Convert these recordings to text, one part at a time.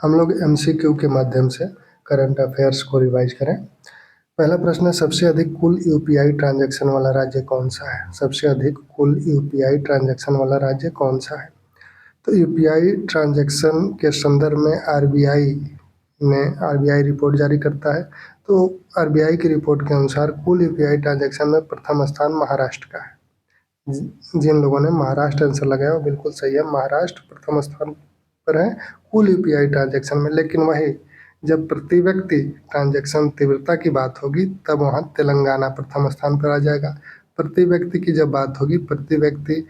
हम लोग MCQ के माध्यम से करंट अफेयर्स को रिवाइज करें। पहला प्रश्न है, सबसे अधिक कुल यूपीआई ट्रांजैक्शन वाला राज्य कौन सा है? सबसे अधिक कुल यूपीआई ट्रांजैक्शन वाला राज्य कौन सा है? तो यूपीआई ट्रांजैक्शन के संदर्भ में आरबीआई रिपोर्ट जारी करता है। तो आरबीआई की रिपोर्ट के अनुसार कुल यूपीआई ट्रांजैक्शन में प्रथम स्थान महाराष्ट्र का है। जिन लोगों ने महाराष्ट्र आंसर लगाया वो बिल्कुल सही है, महाराष्ट्र प्रथम स्थान पर है कुल यूपीआई ट्रांजैक्शन में। लेकिन वही जब प्रति व्यक्ति ट्रांजैक्शन तीव्रता की बात होगी तब वहाँ तेलंगाना प्रथम स्थान पर आ जाएगा। प्रति व्यक्ति की जब बात होगी, प्रति व्यक्ति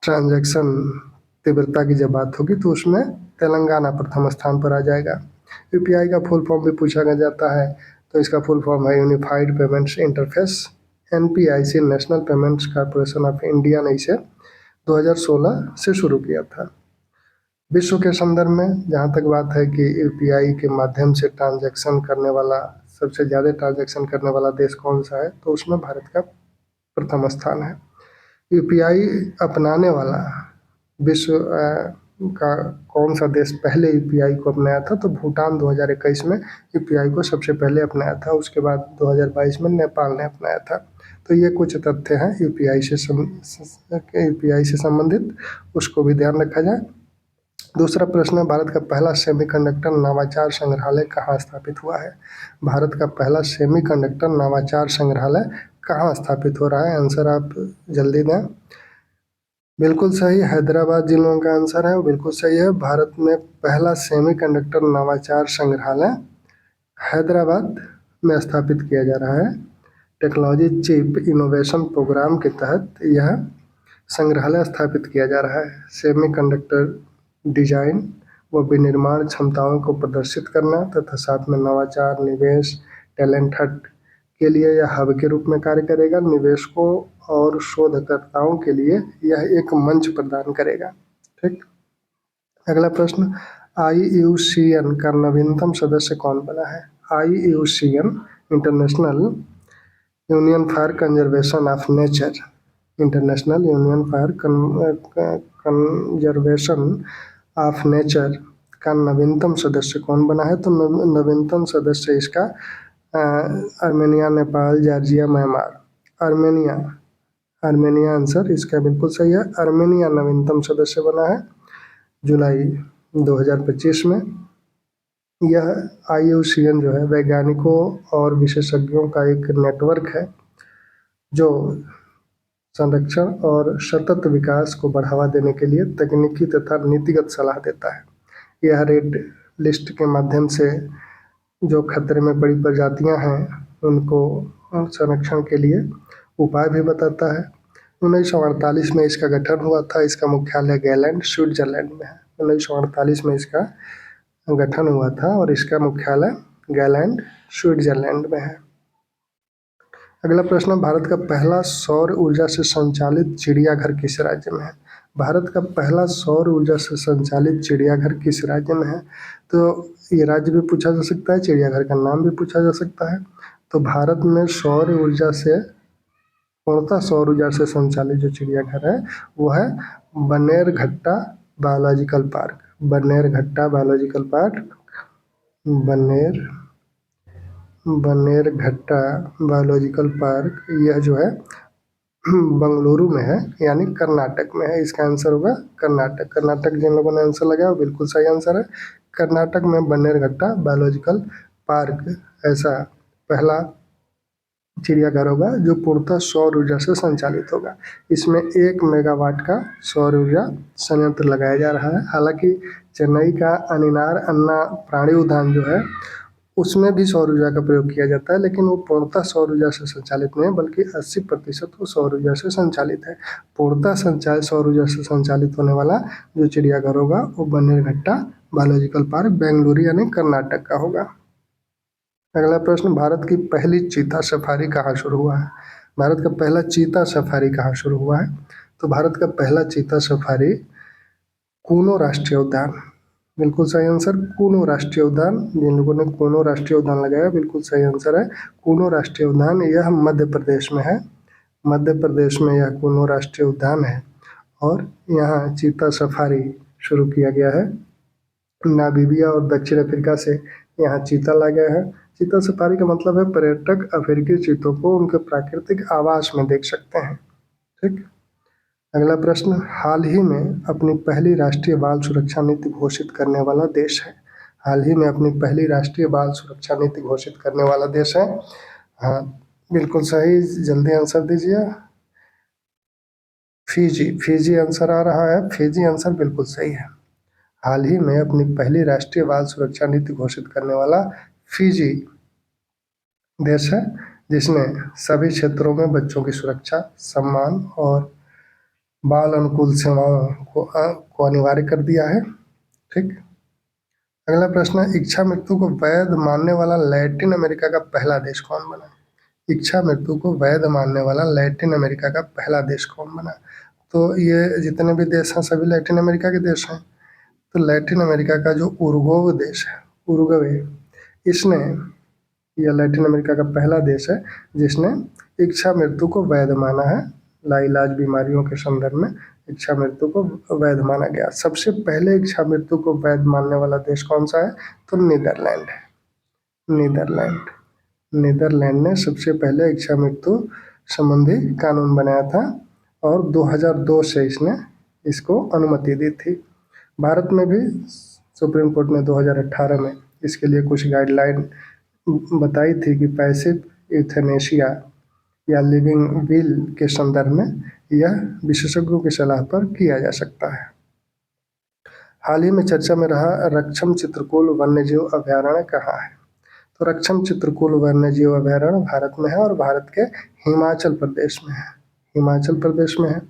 ट्रांजैक्शन तीव्रता की जब बात होगी तो उसमें तेलंगाना प्रथम स्थान पर आ जाएगा। यूपीआई का फुल फॉर्म भी पूछा जाता है, तो इसका फुल फॉर्म है unified payments interface. NPIC national payments corporation of India ने इसे 2016 से शुरू किया था। विश्व के संदर्भ में जहाँ तक बात है कि यूपीआई के माध्यम से ट्रांजैक्शन करने वाला, सबसे ज़्यादा ट्रांजैक्शन करने वाला देश कौन सा है, तो उसमें भारत का प्रथम स्थान है। यूपीआई अपनाने वाला विश्व का कौन सा देश पहले यूपीआई को अपनाया था, तो भूटान 2021 में यूपीआई को सबसे पहले अपनाया था। उसके बाद 2022 में नेपाल ने अपनाया था। तो ये कुछ तथ्य हैं यूपीआई से संबंधित, उसको भी ध्यान रखा जाए। दूसरा प्रश्न है, भारत का पहला सेमीकंडक्टर नवाचार संग्रहालय कहाँ स्थापित हुआ है? भारत का पहला सेमीकंडक्टर नवाचार संग्रहालय कहाँ स्थापित हो रहा है? आंसर आप जल्दी दें। बिल्कुल सही, हैदराबाद जिन लोगों का आंसर है वो बिल्कुल सही है। भारत में पहला सेमीकंडक्टर नवाचार संग्रहालय हैदराबाद में स्थापित किया जा रहा है। टेक्नोलॉजी चिप इनोवेशन प्रोग्राम के तहत यह संग्रहालय स्थापित किया जा रहा है। सेमीकंडक्टर डिजाइन व विनिर्माण क्षमताओं को प्रदर्शित करना तथा साथ में नवाचार, निवेश, टैलेंट हट के लिए यह हब के रूप में कार्य करेगा। निवेशकों और शोधकर्ताओं के लिए यह एक मंच प्रदान करेगा। ठीक, अगला प्रश्न, IUCN का नवीनतम सदस्य कौन बना है? IUCN international union for conservation of nature, international union for conservation of nature का नवीनतम सदस्य कौन बना है? तो नवीनतम सदस्य इसका Armenia, Nepal, Georgia, Myanmar. Armenia answer इसका बिल्कुल सही है। आर्मेनिया नवीनतम सदस्य बना है जुलाई 2025 में। यह IUCN जो है वैज्ञानिकों और विशेषज्ञों का एक नेटवर्क है जो संरक्षण और सतत विकास को बढ़ावा देने के लिए तकनीकी तथा नीतिगत सलाह देता है। यह रेड लिस्ट के माध्यम से जो खतरे में पड़ी प्रजातियां हैं उनको संरक्षण के लिए उपाय भी बताता है। 1948 में इसका गठन हुआ था। इसका मुख्यालय गैलैंड, स्विट्जरलैंड में है। 1948 में इसका गठन हुआ था और इसका मुख्यालय गैलैंड, स्विट्जरलैंड में है। अगला प्रश्न, भारत का पहला सौर ऊर्जा से संचालित चिड़ियाघर किस राज्य में है? भारत का पहला सौर ऊर्जा से संचालित चिड़ियाघर किस राज्य में है? तो ये राज्य भी पूछा जा सकता है, चिड़ियाघर का नाम भी पूछा जा सकता है। तो भारत में सौर ऊर्जा से संचालित जो चिड़ियाघर है वो है Bannerghatta biological park. Bannerghatta biological park, Bannerghatta biological park, यह जो है बंगलुरु में है, यानी कर्नाटक में है। इसका आंसर होगा कर्नाटक। कर्नाटक जिन लोगों ने आंसर लगाया वो बिल्कुल सही आंसर है। कर्नाटक में बन्नेरघट्टा बायोलॉजिकल पार्क ऐसा पहला चिड़ियाघर होगा जो पूर्णतः सौर ऊर्जा से संचालित होगा। इसमें 1 मेगावाट का सौर ऊर्जा संयंत्र लगाया जा रहा है। हालांकि चेन्नई का अनिनार अन्ना प्राणी उद्यान जो है उसमें भी सौर ऊर्जा का प्रयोग किया जाता है, लेकिन वो पूर्णतः सौर ऊर्जा से संचालित नहीं है, बल्कि 80% वो सौर ऊर्जा से संचालित है। पूर्णतः सौर ऊर्जा से संचालित होने वाला जो चिड़ियाघर होगा वो बन्नेरघट्टा बायोलॉजिकल पार्क बेंगलुरु यानी कर्नाटक का होगा। अगला प्रश्न, भारत की पहली चीता सफारी कहाँ शुरू हुआ है? भारत का पहला चीता सफारी कहाँ शुरू हुआ है? तो भारत का पहला चीता सफारी कूनो राष्ट्रीय उद्यान, बिल्कुल सही आंसर कूनो राष्ट्रीय उद्यान। जिन लोगों ने कूनो राष्ट्रीय उद्यान लगाया बिल्कुल सही आंसर है कूनो राष्ट्रीय उद्यान। यह मध्य प्रदेश में है। मध्य प्रदेश में यह कूनो राष्ट्रीय उद्यान है और यहाँ चीता सफारी शुरू किया गया है। नामीबिया और दक्षिण अफ्रीका से यहाँ चीता लाए गए हैं। चीता सफारी का मतलब है पर्यटक अफ्रीकी चीतों को उनके प्राकृतिक आवास में देख सकते हैं। ठीक। अगला प्रश्न, हाल ही में अपनी पहली राष्ट्रीय बाल सुरक्षा नीति घोषित करने वाला देश है। हाल ही में अपनी पहली राष्ट्रीय बाल सुरक्षा नीति घोषित करने वाला देश है। हाँ, बिल्कुल सही, जल्दी आंसर दीजिए। फिजी, फिजी आंसर आ रहा है। फिजी आंसर बिल्कुल सही है। हाल ही में अपनी पहली राष्ट्रीय बाल सुरक्षा नीति घोषित करने वाला फिजी देश है, जिसने सभी क्षेत्रों में बच्चों की सुरक्षा, सम्मान और बाल अनुकूल सेवाओं को अनिवार्य कर दिया है। ठीक। अगला प्रश्न है, इच्छा मृत्यु को वैध मानने वाला लैटिन अमेरिका का पहला देश कौन बना। इच्छा मृत्यु को वैध मानने वाला लैटिन अमेरिका का पहला देश कौन बना। तो ये जितने भी देश हैं सभी लैटिन अमेरिका के देश हैं। तो लैटिन अमेरिका का जो उरुग्वे देश है, उरुग्वे, इसने, यह लैटिन अमेरिका का पहला देश है जिसने इच्छा मृत्यु को वैध माना है। लाइलाज बीमारियों के संदर्भ में इच्छा मृत्यु को वैध माना गया। सबसे पहले इच्छा मृत्यु को वैध मानने वाला देश कौन सा है, तो नीदरलैंड है। नीदरलैंड, नीदरलैंड ने सबसे पहले इच्छा मृत्यु संबंधी कानून बनाया था और 2002 से इसने इसको अनुमति दी थी। भारत में भी सुप्रीम कोर्ट ने 2018 में इसके लिए कुछ गाइडलाइन बताई थी कि पैसिव यूथेनेशिया या लिविंग विल के संदर्भ में यह विशेषज्ञों की सलाह पर किया जा सकता है। हाल ही में चर्चा में रहा रक्षम चित्रकूट वन्यजीव अभयारण्य कहाँ है। तो रक्षम चित्रकूट वन्यजीव अभयारण्य भारत में है और भारत के हिमाचल प्रदेश में है। हिमाचल प्रदेश में है।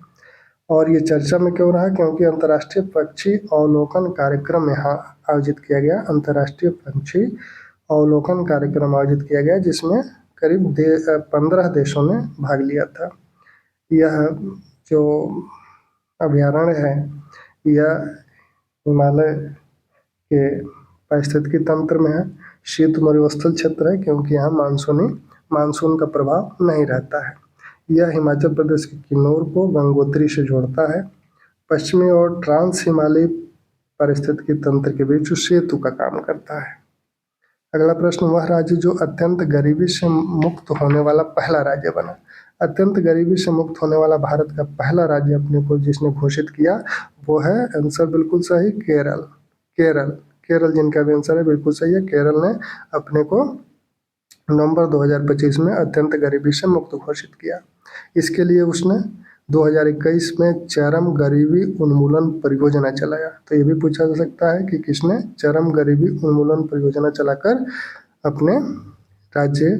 और ये चर्चा में क्यों रहा, क्योंकि अंतर्राष्ट्रीय पक्षी अवलोकन कार्यक्रम यहाँ आयोजित किया गया। अंतर्राष्ट्रीय पक्षी अवलोकन कार्यक्रम आयोजित किया गया जिसमें करीब 15 देशों ने भाग लिया था। यह जो अभयारण्य है यह हिमालय के पारिस्थितिकी तंत्र में है। शीत मरुस्थल क्षेत्र है क्योंकि यहाँ मानसून का प्रभाव नहीं रहता है। यह हिमाचल प्रदेश के किन्नौर को गंगोत्री से जोड़ता है। पश्चिमी और ट्रांस हिमालयी पारिस्थितिकी तंत्र के बीच सेतु का काम करता है। अगला प्रश्न, वह राज्य जो अत्यंत गरीबी से मुक्त होने वाला पहला राज्य बना। अत्यंत गरीबी से मुक्त होने वाला भारत का पहला राज्य अपने को जिसने घोषित किया वो है, आंसर बिल्कुल सही, केरल। केरल, केरल जिनका भी आंसर है बिल्कुल सही है। केरल ने अपने को नवंबर 2025 में अत्यंत गरीबी से मुक्त घोषित किया। इसके लिए उसने 2021 में चरम गरीबी उन्मूलन परियोजना चलाया। तो ये भी पूछा जा सकता है कि किसने चरम गरीबी उन्मूलन परियोजना चलाकर अपने राज्य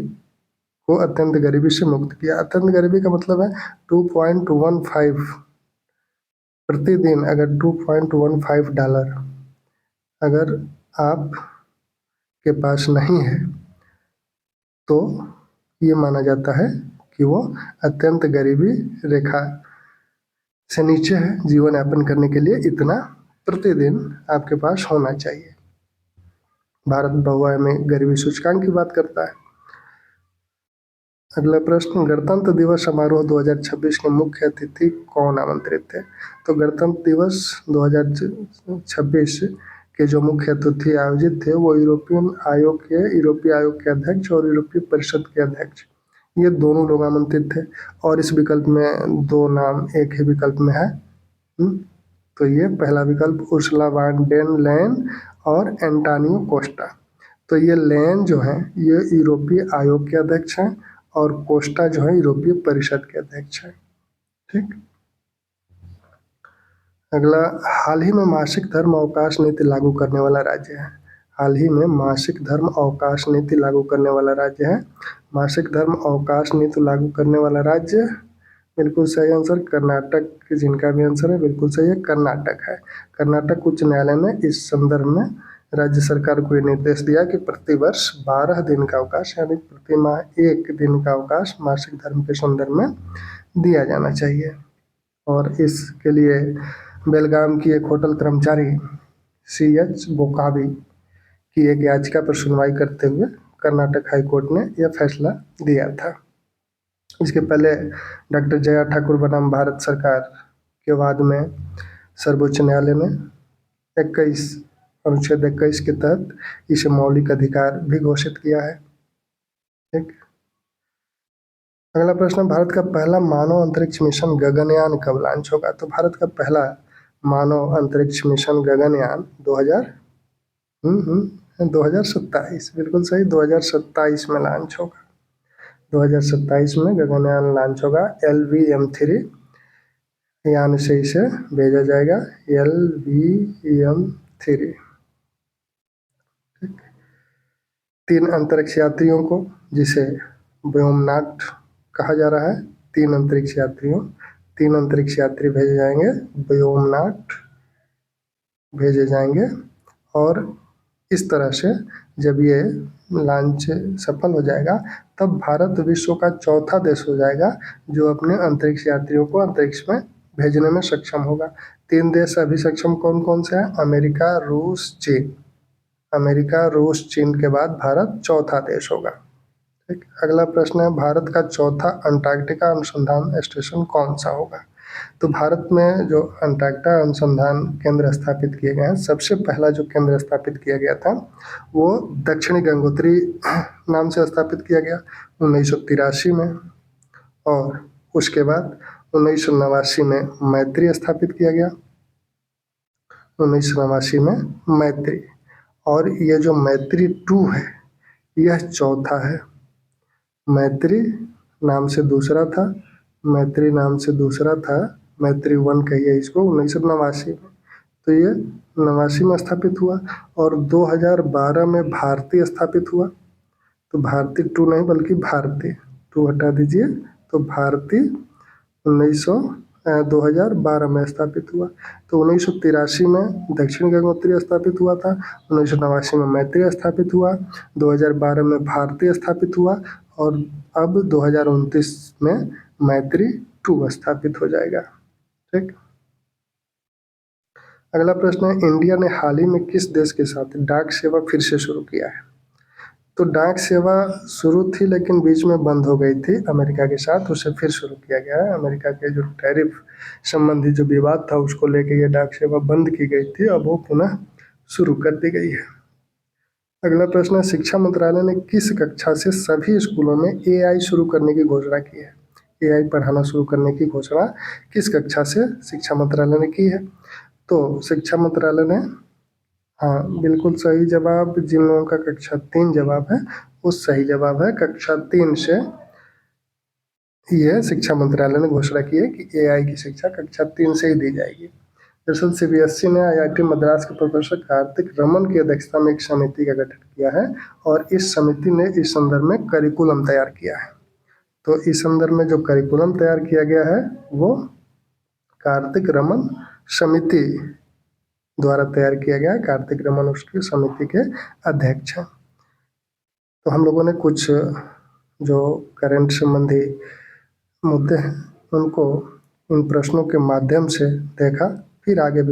को अत्यंत गरीबी से मुक्त किया। अत्यंत गरीबी का मतलब है 2.15 प्रतिदिन, अगर $2.15 अगर आप के पास नहीं है तो ये माना जाता है कि वो अत्यंत गरीबी रेखा से नीचे है। जीवन यापन करने के लिए इतना प्रतिदिन आपके पास होना चाहिए। भारत बहुआयामी में गरीबी सूचकांक की बात करता है। अगला प्रश्न, गणतंत्र दिवस समारोह 2026 के मुख्य अतिथि कौन आमंत्रित थे। तो गणतंत्र दिवस 2026 के जो मुख्य अतिथि आयोजित थे वो यूरोपीय आयोग के अध्यक्ष और यूरोपीय परिषद के अध्यक्ष, ये दोनों लोग आमंत्रित थे। और इस विकल्प में दो नाम एक ही विकल्प में है। तो ये पहला विकल्प उर्सुला वॉन डेर लेyen और एंटोनियो कोस्टा। तो ये लेyen जो है ये यूरोपीय आयोग के अध्यक्ष हैं और कोस्टा जो है यूरोपीय परिषद के अध्यक्ष हैं। ठीक। अगला, हाल ही में मासिक धर्म अवकाश नीति लागू करने वाला राज्य है। हाल ही में मासिक धर्म अवकाश नीति लागू करने वाला राज्य है। मासिक धर्म अवकाश नीति लागू करने वाला राज्य, बिल्कुल सही आंसर कर्नाटक। जिनका भी आंसर है बिल्कुल सही है, कर्नाटक है। कर्नाटक उच्च न्यायालय ने इस संदर्भ में राज्य सरकार को ये निर्देश दिया कि प्रतिवर्ष 12 दिन का अवकाश यानी प्रति माह 1 दिन का अवकाश मासिक धर्म के संदर्भ में दिया जाना चाहिए। और इसके लिए बेलगाम की एक होटल कर्मचारी CH बोकाबी की एक याचिका पर सुनवाई करते हुए कर्नाटक हाईकोर्ट ने यह फैसला दिया था। इसके पहले डॉक्टर जया ठाकुर बनाम भारत सरकार के वाद में सर्वोच्च न्यायालय ने 21 अनुच्छेद 21 के तहत इसे मौलिक अधिकार भी घोषित किया है। ठीक। अगला प्रश्न, भारत का पहला मानव अंतरिक्ष मिशन गगनयान कब लॉन्च होगा? तो भारत का पहला मानव अंतरिक्ष मिशन गगनयान 2027, बिल्कुल सही, 2027 में लॉन्च होगा। 2027 में गगनयान लॉन्च होगा। LVM-3 यान से इसे भेजा जाएगा, LVM-3। 3 अंतरिक्ष यात्रियों को, जिसे व्योमनाट कहा जा रहा है, 3 अंतरिक्ष यात्री भेजे जाएंगे, व्योमनाट भेजे जाएंगे। और इस तरह से जब ये लॉन्च सफल हो जाएगा तब भारत विश्व का चौथा देश हो जाएगा जो अपने अंतरिक्ष यात्रियों को अंतरिक्ष में भेजने में सक्षम होगा। 3 देश अभी सक्षम कौन कौन से हैं? अमेरिका, रूस, चीन। अमेरिका, रूस, चीन के बाद भारत चौथा देश होगा। ठीक। अगला प्रश्न है, भारत का चौथा अंटार्कटिका अनुसंधान स्टेशन कौन सा होगा? तो भारत में जो अंटार्कटिका अनुसंधान केंद्र स्थापित किए गए हैं, सबसे पहला जो केंद्र स्थापित किया गया था वो दक्षिणी गंगोत्री नाम से स्थापित किया गया 1983 में। और उसके बाद 1989 में मैत्री स्थापित किया गया, 1989 में मैत्री। और ये जो मैत्री 2 है यह चौथा है। मैत्री नाम से दूसरा था, मैत्री 1 कहिए इसको, 1989 में। तो ये 89 में स्थापित हुआ। और 2012 में भारती स्थापित हुआ। तो भारती 2 नहीं बल्कि भारती, 2 हटा दीजिए, तो भारती 2012 में स्थापित हुआ। तो 1983 में दक्षिण गंगोत्री स्थापित हुआ था, 1989 में मैत्री स्थापित हुआ, 2012 में भारती स्थापित हुआ और अब 2029 में मैत्री 2 स्थापित हो जाएगा। ठीक। अगला प्रश्न है, इंडिया ने हाल ही में किस देश के साथ डाक सेवा फिर से शुरू किया है? तो डाक सेवा शुरू थी लेकिन बीच में बंद हो गई थी अमेरिका के साथ, उसे फिर शुरू किया गया है। अमेरिका के जो टैरिफ संबंधी जो विवाद था उसको लेकर ये डाक सेवा बंद की गई थी, अब वो पुनः शुरू कर दी गई है। अगला प्रश्न है, शिक्षा मंत्रालय ने किस कक्षा से सभी स्कूलों में AI शुरू करने की घोषणा की है? AI पढ़ाना शुरू करने की घोषणा किस कक्षा से शिक्षा मंत्रालय ने की है? तो शिक्षा मंत्रालय ने, हाँ बिल्कुल सही जवाब, जिन लोगों का कक्षा 3 जवाब है वो सही जवाब है। कक्षा 3 से यह शिक्षा मंत्रालय ने घोषणा की है कि AI की शिक्षा कक्षा 3 से ही दी जाएगी। दरअसल CBSE ने IIT मद्रास के प्रोफेसर कार्तिक रमन की अध्यक्षता में एक समिति का गठन किया है और इस समिति ने इस संदर्भ में करिकुलम तैयार किया है। तो इस संदर्भ में जो करिकुलम तैयार किया गया है वो कार्तिक रमन समिति द्वारा तैयार किया गया है। कार्तिक रमन उसकी समिति के अध्यक्ष हैं। तो हम लोगों ने कुछ जो करंट संबंधी मुद्दे हैं उनको इन प्रश्नों के माध्यम से देखा, फिर आगे